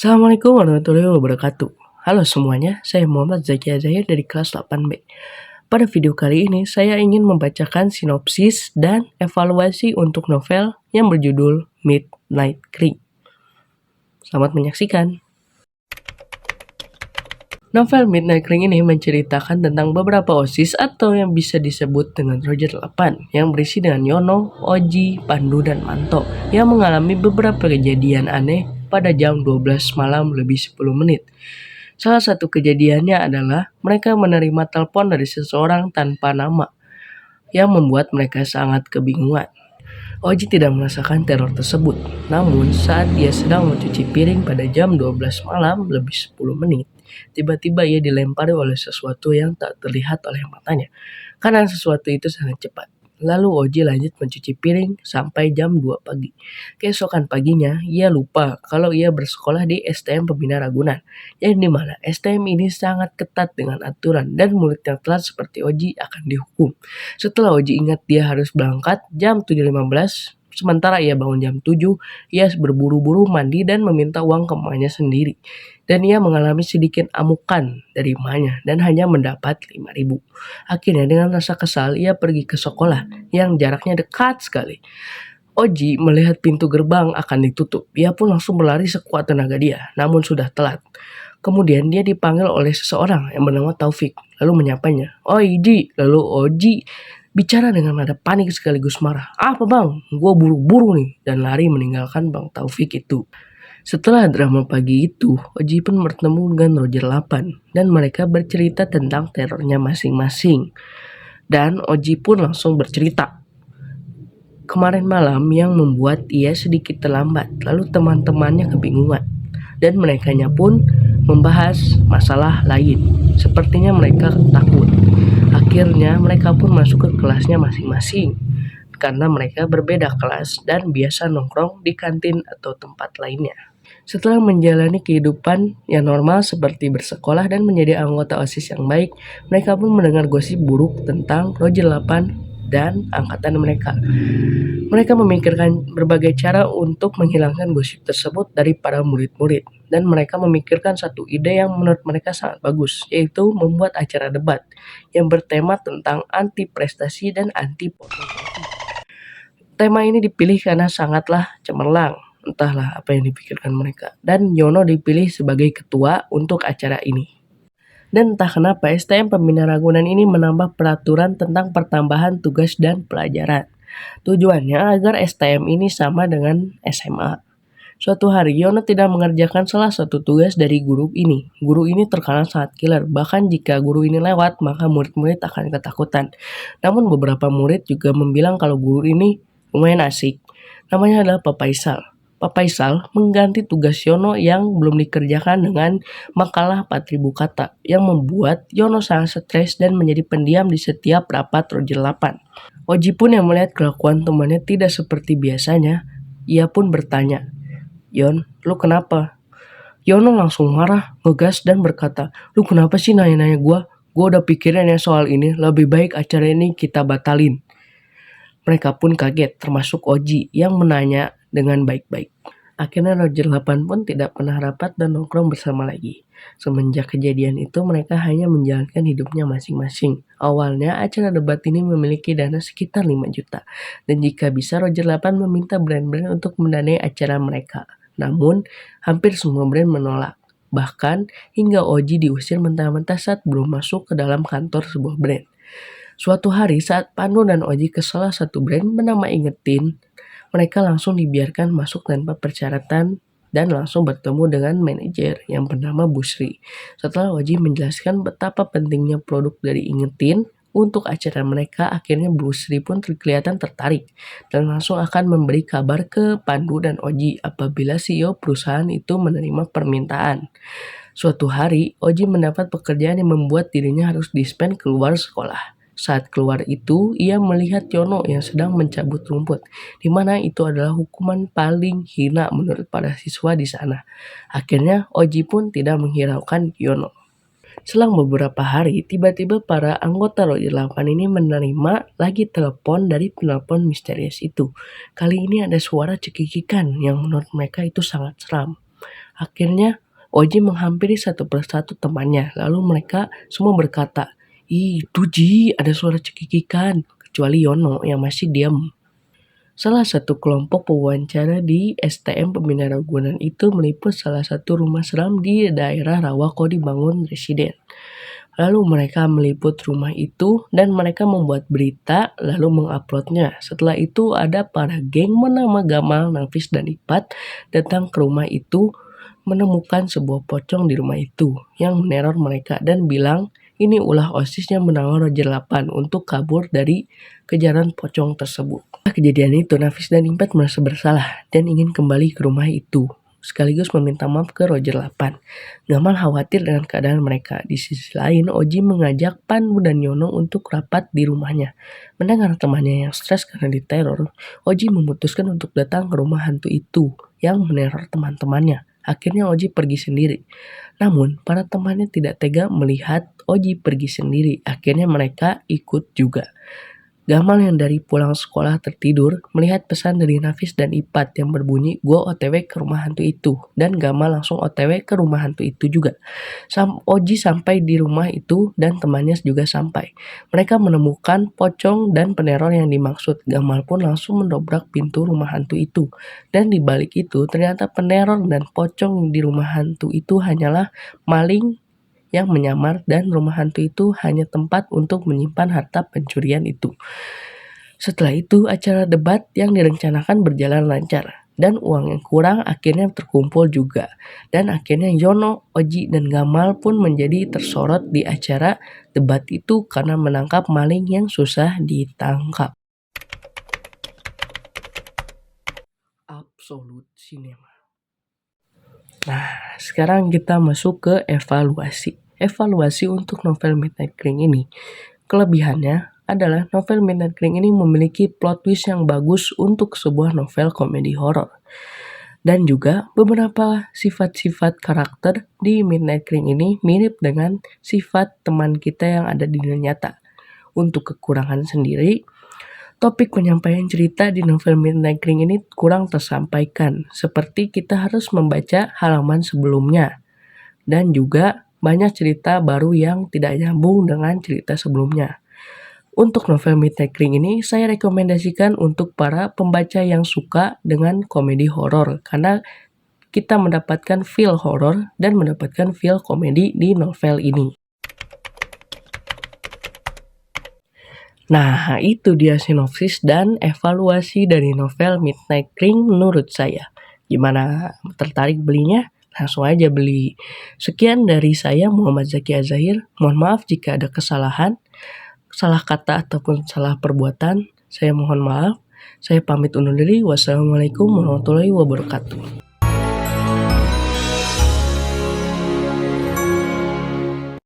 Assalamualaikum warahmatullahi wabarakatuh. Halo semuanya, saya Muhammad Zaki Azahir dari kelas 8B. Pada video kali ini, saya ingin membacakan sinopsis dan evaluasi untuk novel yang berjudul Midnight Creek. Selamat menyaksikan. Novel Midnight Creek ini menceritakan tentang beberapa OSIS atau yang bisa disebut dengan Roger 8 yang berisi dengan Yono, Oji, Pandu, dan Manto yang mengalami beberapa kejadian aneh pada jam 12 malam lebih 10 menit. Salah satu kejadiannya adalah mereka menerima telepon dari seseorang tanpa nama yang membuat mereka sangat kebingungan. Oji tidak merasakan teror tersebut, namun saat dia sedang mencuci piring pada jam 12 malam lebih 10 menit, tiba-tiba ia dilempari oleh sesuatu yang tak terlihat oleh matanya, karena sesuatu itu sangat cepat. Lalu Oji lanjut mencuci piring sampai jam 2 pagi. Keesokan paginya, ia lupa kalau ia bersekolah di STM Pembina Ragunan, yang dimana STM ini sangat ketat dengan aturan dan murid yang telat seperti Oji akan dihukum. Setelah Oji ingat dia harus berangkat jam 7.15, sementara ia bangun jam 7, ia berburu-buru mandi dan meminta uang ke emaknya sendiri. Dan ia mengalami sedikit amukan dari emaknya dan hanya mendapat 5.000. Akhirnya dengan rasa kesal, ia pergi ke sekolah yang jaraknya dekat sekali. Oji melihat pintu gerbang akan ditutup. Ia pun langsung berlari sekuat tenaga dia, namun sudah telat. Kemudian dia dipanggil oleh seseorang yang bernama Taufik, lalu menyapanya. "Oi Ji," lalu Oji bicara dengan nada panik sekaligus marah. "Apa bang? Gua buru-buru nih," dan lari meninggalkan Bang Taufik itu. Setelah drama pagi itu, Oji pun bertemu dengan Roger 8 dan mereka bercerita tentang terornya masing-masing. Dan Oji pun langsung bercerita kemarin malam yang membuat ia sedikit terlambat, lalu teman-temannya kebingungan. Dan merekanya pun membahas masalah lain. Sepertinya mereka takut. Akhirnya mereka pun masuk ke kelasnya masing-masing. Karena mereka berbeda kelas dan biasa nongkrong di kantin atau tempat lainnya. Setelah menjalani kehidupan yang normal seperti bersekolah dan menjadi anggota OSIS yang baik, mereka pun mendengar gosip buruk tentang Roger 8 dan angkatan mereka. Mereka memikirkan berbagai cara untuk menghilangkan gosip tersebut dari para murid-murid, dan mereka memikirkan satu ide yang menurut mereka sangat bagus, yaitu membuat acara debat yang bertema tentang anti prestasi dan anti pornografi. Tema ini dipilih karena sangatlah cemerlang, entahlah apa yang dipikirkan mereka, dan Yono dipilih sebagai ketua untuk acara ini. Dan entah kenapa STM Pembina Ragunan ini menambah peraturan tentang pertambahan tugas dan pelajaran. Tujuannya agar STM ini sama dengan SMA. Suatu hari Yono tidak mengerjakan salah satu tugas dari guru ini. Guru ini terkenal sangat killer, bahkan jika guru ini lewat maka murid-murid akan ketakutan. Namun beberapa murid juga membilang kalau guru ini lumayan asik. Namanya adalah Pak Faisal. Pak Faisal mengganti tugas Yono yang belum dikerjakan dengan makalah 4.000 kata yang membuat Yono sangat stres dan menjadi pendiam di setiap rapat Roger 8. Oji pun yang melihat kelakuan temannya tidak seperti biasanya, ia pun bertanya, "Yon, lu kenapa?" Yono langsung marah, ngegas dan berkata, "Lu kenapa sih nanya-nanya gua? Gua udah pikirin ya soal ini, lebih baik acara ini kita batalin." Mereka pun kaget, termasuk Oji yang menanya dengan baik-baik. Akhirnya Roger 8 pun tidak pernah rapat dan nongkrong bersama lagi. Semenjak kejadian itu mereka hanya menjalankan hidupnya masing-masing. Awalnya acara debat ini memiliki dana sekitar 5 juta. Dan jika bisa Roger 8 meminta brand-brand untuk mendanai acara mereka. Namun hampir semua brand menolak. Bahkan hingga Oji diusir mentah-mentah saat belum masuk ke dalam kantor sebuah brand. Suatu hari saat Pandu dan Oji ke salah satu brand bernama Ingetin, mereka langsung dibiarkan masuk tanpa persyaratan dan langsung bertemu dengan manajer yang bernama Busri. Setelah Oji menjelaskan betapa pentingnya produk dari Ingetin untuk acara mereka, akhirnya Busri pun kelihatan tertarik dan langsung akan memberi kabar ke Pandu dan Oji apabila CEO perusahaan itu menerima permintaan. Suatu hari, Oji mendapat pekerjaan yang membuat dirinya harus dispen keluar sekolah. Saat keluar itu, ia melihat Yono yang sedang mencabut rumput, di mana itu adalah hukuman paling hina menurut para siswa di sana. Akhirnya, Oji pun tidak menghiraukan Yono. Selang beberapa hari, tiba-tiba para anggota Roger 8 ini menerima lagi telepon dari penelpon misterius itu. Kali ini ada suara cekikikan yang menurut mereka itu sangat seram. Akhirnya Oji menghampiri satu persatu temannya, lalu mereka semua berkata, "Ih, itu Ji, ada suara cekikikan," kecuali Yono yang masih diam. Salah satu kelompok pewawancara di STM Pembina Ragunan itu meliput salah satu rumah seram di daerah Rawa kok dibangun residen. Lalu mereka meliput rumah itu dan mereka membuat berita lalu menguploadnya. Setelah itu ada para geng bernama Gamal, Nafis, dan Ipat datang ke rumah itu menemukan sebuah pocong di rumah itu yang meneror mereka dan bilang ini ulah OSIS yang bernama Roger 8 untuk kabur dari kejaran pocong tersebut. Setelah kejadian itu, Nafis dan Ipat merasa bersalah dan ingin kembali ke rumah itu sekaligus meminta maaf ke Roger 8. Gamal khawatir dengan keadaan mereka. Di sisi lain, Oji mengajak Pandu dan Yono untuk rapat di rumahnya. Mendengar temannya yang stres karena diteror, Oji memutuskan untuk datang ke rumah hantu itu yang meneror teman-temannya. Akhirnya Oji pergi sendiri. Namun, para temannya tidak tega melihat Oji pergi sendiri. Akhirnya mereka ikut juga. Gamal yang dari pulang sekolah tertidur melihat pesan dari Nafis dan Ipat yang berbunyi "Gua OTW ke rumah hantu itu" dan Gamal langsung OTW ke rumah hantu itu juga. Oji sampai di rumah itu dan temannya juga sampai. Mereka menemukan pocong dan peneror yang dimaksud. Gamal pun langsung mendobrak pintu rumah hantu itu. Dan di balik itu ternyata peneror dan pocong di rumah hantu itu hanyalah maling yang menyamar dan rumah hantu itu hanya tempat untuk menyimpan harta pencurian itu. Setelah itu acara debat yang direncanakan berjalan lancar dan uang yang kurang akhirnya terkumpul juga. Dan akhirnya Yono, Oji, dan Gamal pun menjadi tersorot di acara debat itu karena menangkap maling yang susah ditangkap. Absolute Cinema. Nah, sekarang kita masuk ke evaluasi. Evaluasi untuk novel Midnight Cling ini. Kelebihannya adalah novel Midnight Cling ini memiliki plot twist yang bagus untuk sebuah novel komedi horor. Dan juga beberapa sifat-sifat karakter di Midnight Cling ini mirip dengan sifat teman kita yang ada di dunia nyata. Untuk kekurangan sendiri, topik penyampaian cerita di novel Midnight Cling ini kurang tersampaikan, seperti kita harus membaca halaman sebelumnya. Dan juga banyak cerita baru yang tidak nyambung dengan cerita sebelumnya. Untuk novel Midnight Cling ini, saya rekomendasikan untuk para pembaca yang suka dengan komedi horor, karena kita mendapatkan feel horor dan mendapatkan feel komedi di novel ini. Nah, itu dia sinopsis dan evaluasi dari novel Midnight Cling menurut saya. Gimana, tertarik belinya? Langsung aja beli. Sekian dari saya, Muhammad Zaki Azahir. Mohon maaf jika ada kesalahan, salah kata ataupun salah perbuatan. Saya mohon maaf. Saya pamit undur diri. Wassalamualaikum warahmatullahi wabarakatuh.